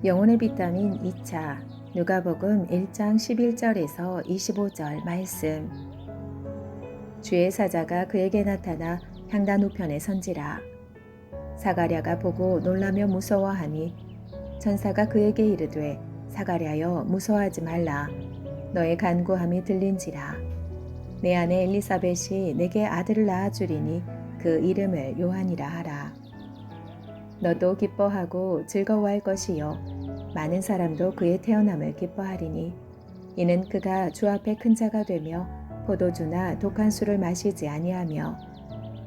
영혼의 비타민 2차 누가복음 1장 11절에서 25절 말씀. 주의 사자가 그에게 나타나 향단 우편에 선지라. 사가랴가 보고 놀라며 무서워하니 천사가 그에게 이르되 사가랴여 무서워하지 말라. 너의 간구함이 들린지라. 내 아내 엘리사벳이 내게 아들을 낳아주리니 그 이름을 요한이라 하라. 너도 기뻐하고 즐거워할 것이요 많은 사람도 그의 태어남을 기뻐하리니 이는 그가 주 앞에 큰 자가 되며 포도주나 독한 술을 마시지 아니하며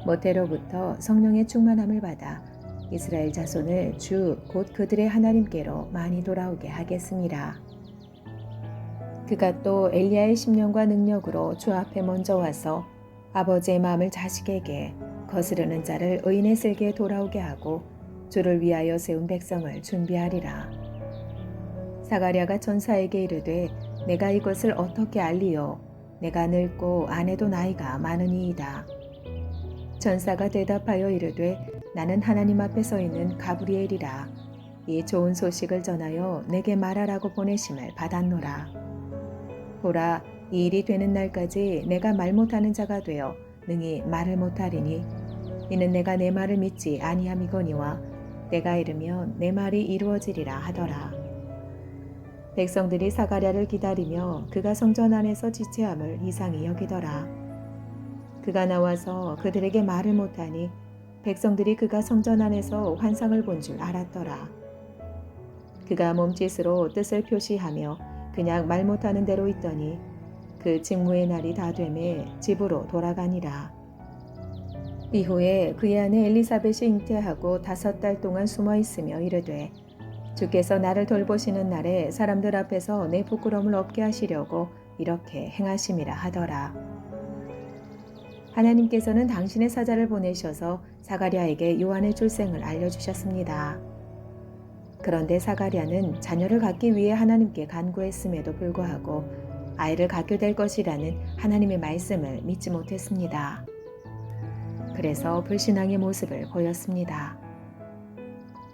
모태로부터 성령의 충만함을 받아 이스라엘 자손을 주 곧 그들의 하나님께로 많이 돌아오게 하겠습니다. 그가 또 엘리야의 심령과 능력으로 주 앞에 먼저 와서 아버지의 마음을 자식에게 거스르는 자를 의인의 쓸개에 돌아오게 하고 주를 위하여 세운 백성을 준비하리라. 사가랴가 천사에게 이르되 내가 이것을 어떻게 알리요? 내가 늙고 아내도 나이가 많으니이다. 천사가 대답하여 이르되 나는 하나님 앞에 서 있는 가브리엘이라. 이 좋은 소식을 전하여 내게 말하라고 보내심을 받았노라. 보라, 이 일이 되는 날까지 내가 말 못하는 자가 되어 능히 말을 못하리니 이는 내가 내 말을 믿지 아니함이거니와 내가 이르면 내 말이 이루어지리라 하더라. 백성들이 사가랴를 기다리며 그가 성전 안에서 지체함을 이상히 여기더라. 그가 나와서 그들에게 말을 못하니 백성들이 그가 성전 안에서 환상을 본 줄 알았더라. 그가 몸짓으로 뜻을 표시하며 그냥 말 못하는 대로 있더니 그 직무의 날이 다 되매 집으로 돌아가니라. 이후에 그의 아내 엘리사벳이 잉태하고 5달 동안 숨어 있으며 이르되 주께서 나를 돌보시는 날에 사람들 앞에서 내 부끄러움을 없게 하시려고 이렇게 행하심이라 하더라. 하나님께서는 당신의 사자를 보내셔서 사가랴에게 요한의 출생을 알려주셨습니다. 그런데 사가랴는 자녀를 갖기 위해 하나님께 간구했음에도 불구하고 아이를 갖게 될 것이라는 하나님의 말씀을 믿지 못했습니다. 그래서 불신앙의 모습을 보였습니다.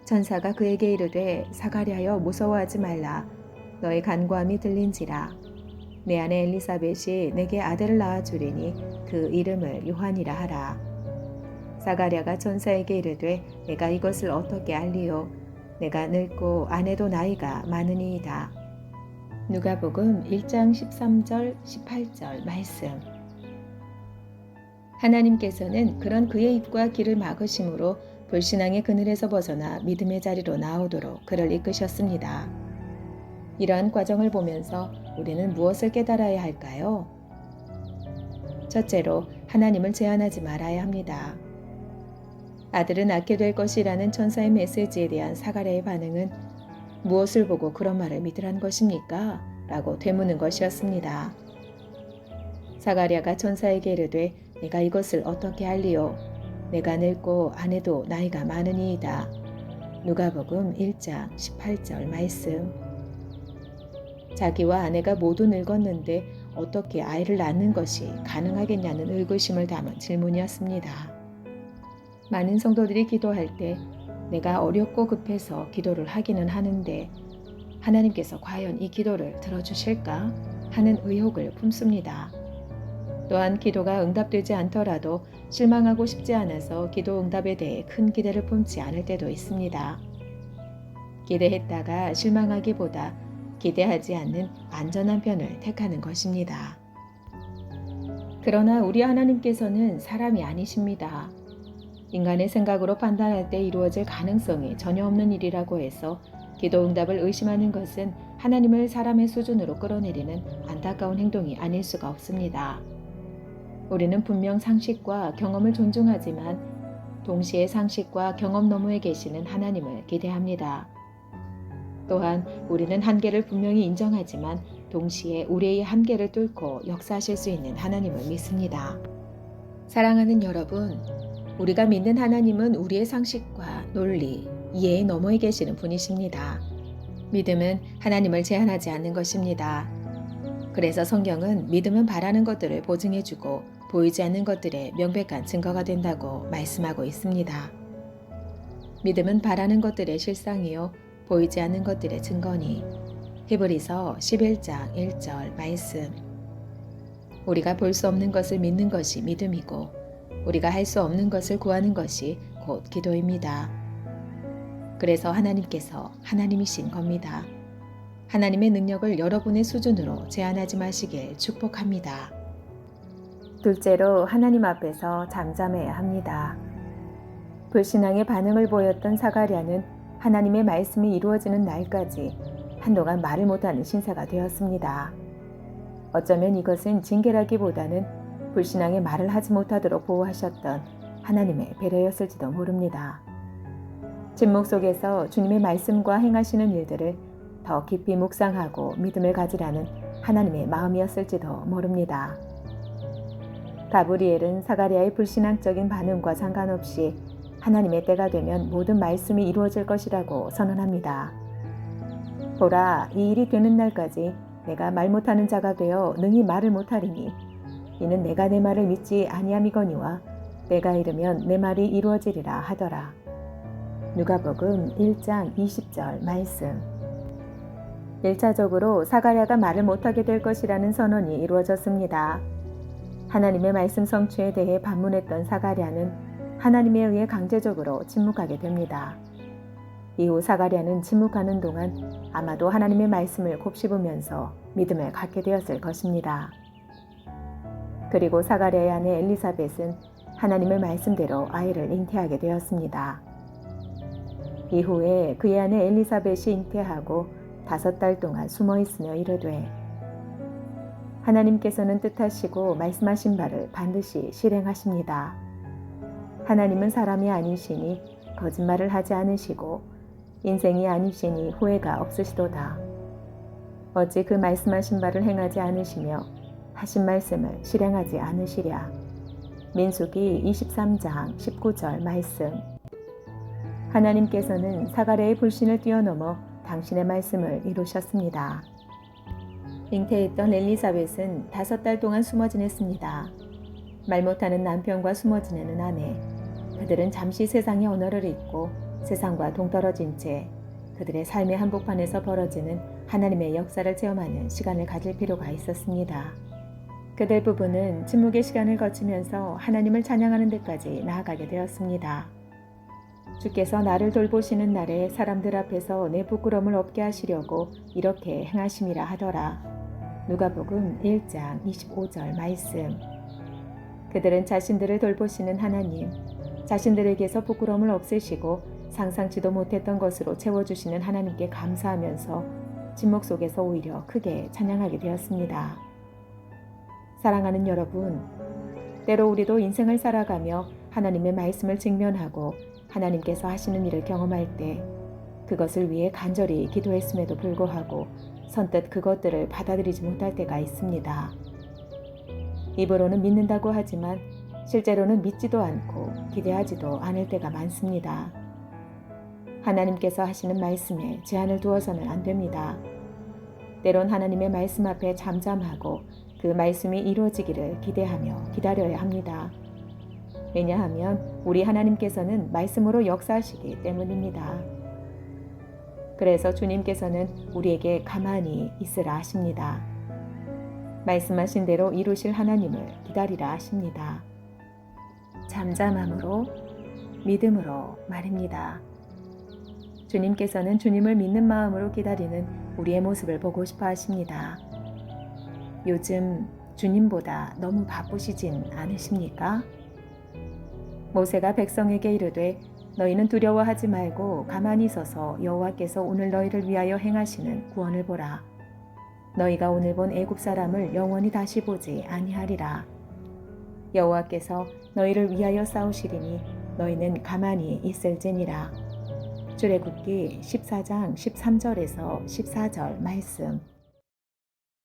천사가 그에게 이르되 사가랴여 무서워하지 말라. 너의 간구함이 들린지라. 내 아내 엘리사벳이 내게 아들을 낳아주리니 그 이름을 요한이라 하라. 사가랴가 천사에게 이르되 내가 이것을 어떻게 알리요? 내가 늙고 아내도 나이가 많으니이다. 누가복음 1장 13절 18절 말씀. 하나님께서는 그런 그의 입과 길을 막으심으로 불신앙의 그늘에서 벗어나 믿음의 자리로 나오도록 그를 이끄셨습니다. 이러한 과정을 보면서 우리는 무엇을 깨달아야 할까요? 첫째로 하나님을 제한하지 말아야 합니다. 아들은 낳게 될 것이라는 천사의 메시지에 대한 사가랴의 반응은 무엇을 보고 그런 말을 믿으란 것입니까? 라고 되묻는 것이었습니다. 사가랴가 천사에게 이르되 내가 이것을 어떻게 알리요? 내가 늙고 아내도 나이가 많으니이다. 누가복음 1장 18절 말씀. 자기와 아내가 모두 늙었는데 어떻게 아이를 낳는 것이 가능하겠냐는 의구심을 담은 질문이었습니다. 많은 성도들이 기도할 때 내가 어렵고 급해서 기도를 하기는 하는데 하나님께서 과연 이 기도를 들어주실까 하는 의혹을 품습니다. 또한 기도가 응답되지 않더라도 실망하고 싶지 않아서 기도 응답에 대해 큰 기대를 품지 않을 때도 있습니다. 기대했다가 실망하기보다 기대하지 않는 안전한 편을 택하는 것입니다. 그러나 우리 하나님께서는 사람이 아니십니다. 인간의 생각으로 판단할 때 이루어질 가능성이 전혀 없는 일이라고 해서 기도 응답을 의심하는 것은 하나님을 사람의 수준으로 끌어내리는 안타까운 행동이 아닐 수가 없습니다. 우리는 분명 상식과 경험을 존중하지만 동시에 상식과 경험 너머에 계시는 하나님을 기대합니다. 또한 우리는 한계를 분명히 인정하지만 동시에 우리의 한계를 뚫고 역사하실 수 있는 하나님을 믿습니다. 사랑하는 여러분, 우리가 믿는 하나님은 우리의 상식과 논리, 이해의 너머에 계시는 분이십니다. 믿음은 하나님을 제한하지 않는 것입니다. 그래서 성경은 믿음은 바라는 것들을 보증해주고 보이지 않는 것들의 명백한 증거가 된다고 말씀하고 있습니다. 믿음은 바라는 것들의 실상이요 보이지 않는 것들의 증거니. 히브리서 11장 1절 말씀. 우리가 볼 수 없는 것을 믿는 것이 믿음이고 우리가 할 수 없는 것을 구하는 것이 곧 기도입니다. 그래서 하나님께서 하나님이신 겁니다. 하나님의 능력을 여러분의 수준으로 제한하지 마시길 축복합니다. 둘째로 하나님 앞에서 잠잠해야 합니다. 불신앙의 반응을 보였던 사가랴는 하나님의 말씀이 이루어지는 날까지 한동안 말을 못하는 신세가 되었습니다. 어쩌면 이것은 징계라기보다는 불신앙의 말을 하지 못하도록 보호하셨던 하나님의 배려였을지도 모릅니다. 침묵 속에서 주님의 말씀과 행하시는 일들을 더 깊이 묵상하고 믿음을 가지라는 하나님의 마음이었을지도 모릅니다. 가브리엘은 사가랴의 불신앙적인 반응과 상관없이 하나님의 때가 되면 모든 말씀이 이루어질 것이라고 선언합니다. 보라, 이 일이 되는 날까지 내가 말 못하는 자가 되어 능히 말을 못하리니 이는 내가 내 말을 믿지 아니함이거니와 때가 이르면 내 말이 이루어지리라 하더라. 누가복음 1장 20절 말씀. 1차적으로 사가랴가 말을 못하게 될 것이라는 선언이 이루어졌습니다. 하나님의 말씀 성취에 대해 반문했던 사가랴는 하나님에 의해 강제적으로 침묵하게 됩니다. 이후 사가랴는 침묵하는 동안 아마도 하나님의 말씀을 곱씹으면서 믿음을 갖게 되었을 것입니다. 그리고 사가랴의 아내 엘리사벳은 하나님의 말씀대로 아이를 잉태하게 되었습니다. 이후에 그의 아내 엘리사벳이 잉태하고 5달 동안 숨어 있으며 이르되 하나님께서는 뜻하시고 말씀하신 바를 반드시 실행하십니다. 하나님은 사람이 아니시니 거짓말을 하지 않으시고 인생이 아니시니 후회가 없으시도다. 어찌 그 말씀하신 바를 행하지 않으시며 하신 말씀을 실행하지 않으시랴. 민수기 23장 19절 말씀. 하나님께서는 사가랴의 불신을 뛰어넘어 당신의 말씀을 이루셨습니다. 잉태했던 엘리사벳은 5달 동안 숨어 지냈습니다. 말 못하는 남편과 숨어 지내는 아내. 그들은 잠시 세상의 언어를 잊고 세상과 동떨어진 채 그들의 삶의 한복판에서 벌어지는 하나님의 역사를 체험하는 시간을 가질 필요가 있었습니다. 그들 부부는 침묵의 시간을 거치면서 하나님을 찬양하는 데까지 나아가게 되었습니다. 주께서 나를 돌보시는 날에 사람들 앞에서 내 부끄러움을 없게 하시려고 이렇게 행하심이라 하더라. 누가복음 1장 25절 말씀. 그들은 자신들을 돌보시는 하나님, 자신들에게서 부끄러움을 없애시고 상상치도 못했던 것으로 채워주시는 하나님께 감사하면서 침묵 속에서 오히려 크게 찬양하게 되었습니다. 사랑하는 여러분, 때로 우리도 인생을 살아가며 하나님의 말씀을 직면하고 하나님께서 하시는 일을 경험할 때 그것을 위해 간절히 기도했음에도 불구하고 선뜻 그것들을 받아들이지 못할 때가 있습니다. 입으로는 믿는다고 하지만 실제로는 믿지도 않고 기대하지도 않을 때가 많습니다. 하나님께서 하시는 말씀에 제한을 두어서는 안 됩니다. 때론 하나님의 말씀 앞에 잠잠하고 그 말씀이 이루어지기를 기대하며 기다려야 합니다. 왜냐하면 우리 하나님께서는 말씀으로 역사하시기 때문입니다. 그래서 주님께서는 우리에게 가만히 있으라 하십니다. 말씀하신 대로 이루실 하나님을 기다리라 하십니다. 잠잠함으로, 믿음으로 말입니다. 주님께서는 주님을 믿는 마음으로 기다리는 우리의 모습을 보고 싶어 하십니다. 요즘 주님보다 너무 바쁘시진 않으십니까? 모세가 백성에게 이르되 너희는 두려워하지 말고 가만히 서서 여호와께서 오늘 너희를 위하여 행하시는 구원을 보라. 너희가 오늘 본 애굽 사람을 영원히 다시 보지 아니하리라. 여호와께서 너희를 위하여 싸우시리니 너희는 가만히 있을지니라. 출애굽기 14장 13절에서 14절 말씀.